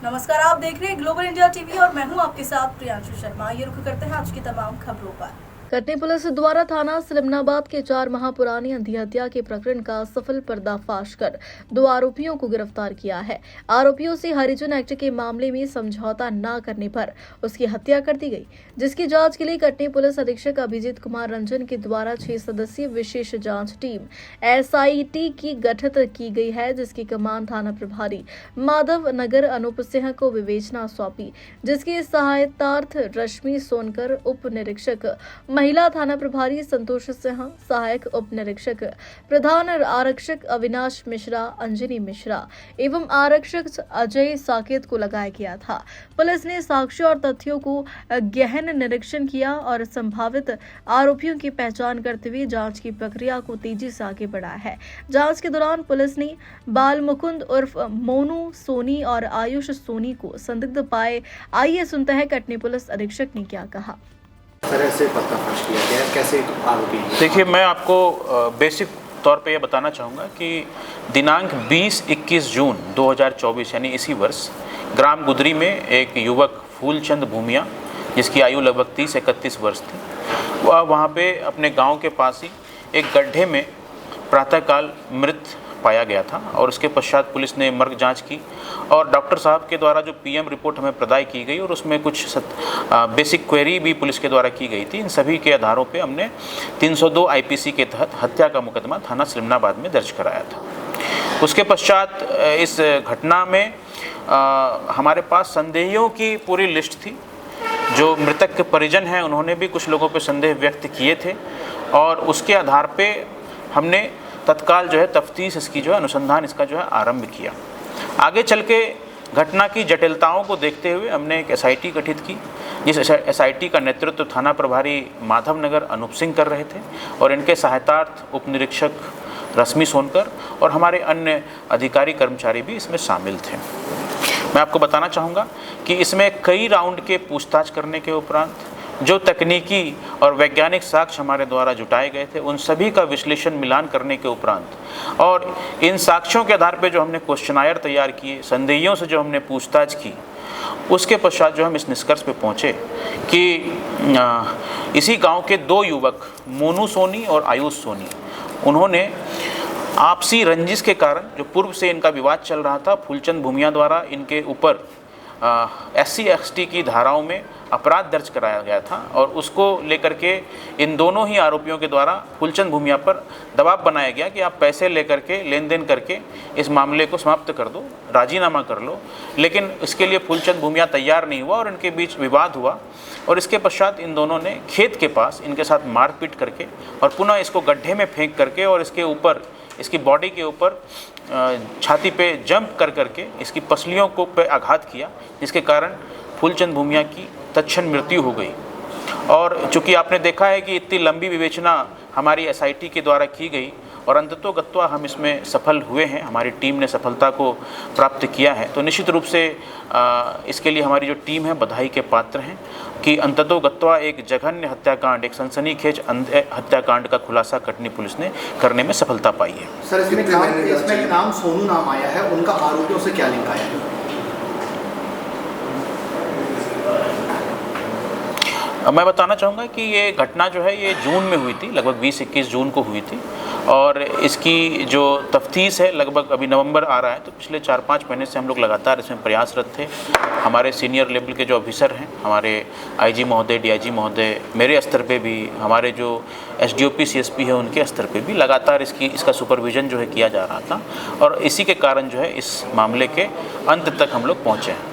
नमस्कार, आप देख रहे हैं ग्लोबल इंडिया टीवी और मैं हूं आपके साथ प्रियांशु शर्मा। ये रुक करते हैं आज की तमाम खबरों पर। कटनी पुलिस द्वारा थाना सिलमनाबाद के 4 माह पुरानी अंधी हत्या के प्रकरण का सफल पर्दाफाश कर 2 आरोपियों को गिरफ्तार किया है। आरोपियों से हरिजन एक्ट के मामले में समझौता न करने पर उसकी हत्या कर दी गई, जिसकी जांच के लिए कटनी पुलिस अधीक्षक अभिजीत कुमार रंजन के द्वारा 6 सदस्यीय विशेष जांच टीम SIT की गठित की गई है, जिसकी कमान थाना प्रभारी माधव नगर अनूप सिंह को विवेचना सौंपी, जिसकी सहायतार्थ रश्मि सोनकर, उप निरीक्षक महिला थाना प्रभारी संतोष सिंह, सहायक उप निरीक्षक प्रधान आरक्षक अविनाश मिश्रा, अंजनी मिश्रा एवं आरक्षक अजय साकेत को लगाया गया था। पुलिस ने साक्ष्यों और तथ्यों को गहन निरीक्षण किया और संभावित आरोपियों की पहचान करते हुए जांच की प्रक्रिया को तेजी से आगे बढ़ाया है। जांच के दौरान पुलिस ने बाल मुकुंद उर्फ मोनू सोनी और आयुष सोनी को संदिग्ध पाए। आइए सुनते हैं कटनी पुलिस अधीक्षक ने क्या कहा। तरह से पर्दाफाश किया गया, कैसे आरोपी? देखिए, मैं आपको बेसिक तौर पे ये बताना चाहूँगा कि दिनांक 20-21 जून 2024 यानी इसी वर्ष ग्राम गुदरी में एक युवक फूलचंद भूमिया, जिसकी आयु लगभग 30-31 वर्ष थी, वह वहाँ पे अपने गांव के पास ही एक गड्ढे में प्रातःकाल मृत पाया गया था। और उसके पश्चात पुलिस ने मर्ग जांच की और डॉक्टर साहब के द्वारा जो PM रिपोर्ट हमें प्रदाय की गई और उसमें कुछ बेसिक क्वेरी भी पुलिस के द्वारा की गई थी। इन सभी के आधारों पे हमने 302 IPC के तहत हत्या का मुकदमा थाना सिलमनाबाद में दर्ज कराया था। उसके पश्चात इस घटना में हमारे पास संदेहियों की पूरी लिस्ट थी। जो मृतक के परिजन हैं उन्होंने भी कुछ लोगों पर संदेह व्यक्त किए थे और उसके आधार पर हमने तत्काल जो है तफ्तीश इसकी जो है अनुसंधान इसका जो है आरंभ किया। आगे चल के घटना की जटिलताओं को देखते हुए हमने एक SIT गठित की, जिस SIT का नेतृत्व थाना प्रभारी माधव नगर अनूप सिंह कर रहे थे और इनके सहायतार्थ उप निरीक्षक रश्मि सोनकर और हमारे अन्य अधिकारी कर्मचारी भी इसमें शामिल थे। मैं आपको बताना चाहूँगा कि इसमें कई राउंड के पूछताछ करने के उपरांत जो तकनीकी और वैज्ञानिक साक्ष्य हमारे द्वारा जुटाए गए थे, उन सभी का विश्लेषण मिलान करने के उपरांत और इन साक्ष्यों के आधार पर जो हमने क्वेश्चनायर तैयार किए, संदेहियों से जो हमने पूछताछ की, उसके पश्चात जो हम इस निष्कर्ष पे पहुँचे कि इसी गांव के 2 युवक मोनू सोनी और आयुष सोनी, उन्होंने आपसी रंजिश के कारण जो पूर्व से इनका विवाद चल रहा था, फूलचंद भूमिया द्वारा इनके ऊपर SC/ST की धाराओं में अपराध दर्ज कराया गया था और उसको लेकर के इन दोनों ही आरोपियों के द्वारा फूलचंद भूमिया पर दबाव बनाया गया कि आप पैसे लेकर के लेन देन करके इस मामले को समाप्त कर दो, राजीनामा कर लो। लेकिन इसके लिए फूलचंद भूमिया तैयार नहीं हुआ और इनके बीच विवाद हुआ और इसके पश्चात इन दोनों ने खेत के पास इनके साथ मारपीट करके और पुनः इसको गड्ढे में फेंक करके और इसके ऊपर, इसकी बॉडी के ऊपर छाती पे जंप कर करके इसकी पसलियों को पे आघात किया, जिसके कारण फूलचंद भूमिया की तत्क्षण मृत्यु हो गई। और चूँकि आपने देखा है कि इतनी लंबी विवेचना हमारी SIT के द्वारा की गई और अंततोगत्वा हम इसमें सफल हुए हैं, हमारी टीम ने सफलता को प्राप्त किया है, तो निश्चित रूप से इसके लिए हमारी जो टीम है बधाई के पात्र हैं कि अंततोगत्वा एक जघन्य हत्याकांड, एक सनसनीखेज हत्याकांड का खुलासा कटनी पुलिस ने करने में सफलता पाई है। सर, इसमें नाम सोनू नाम आया है, उनका आरोपियों से क्या लिंक आया है? मैं बताना चाहूँगा कि ये घटना जो है ये जून में हुई थी, लगभग 20-21 जून को हुई थी और इसकी जो तफ्तीश है लगभग अभी नवंबर आ रहा है, तो पिछले 4-5 महीने से हम लोग लगातार इसमें प्रयासरत थे। हमारे सीनियर लेवल के जो ऑफिसर हैं, हमारे IG महोदय, DIG महोदय, मेरे स्तर पे भी, हमारे जो SDOP CSP है उनके स्तर पे भी लगातार इसका सुपरविज़न जो है किया जा रहा था और इसी के कारण जो है इस मामले के अंत तक हम लोग पहुँचे हैं।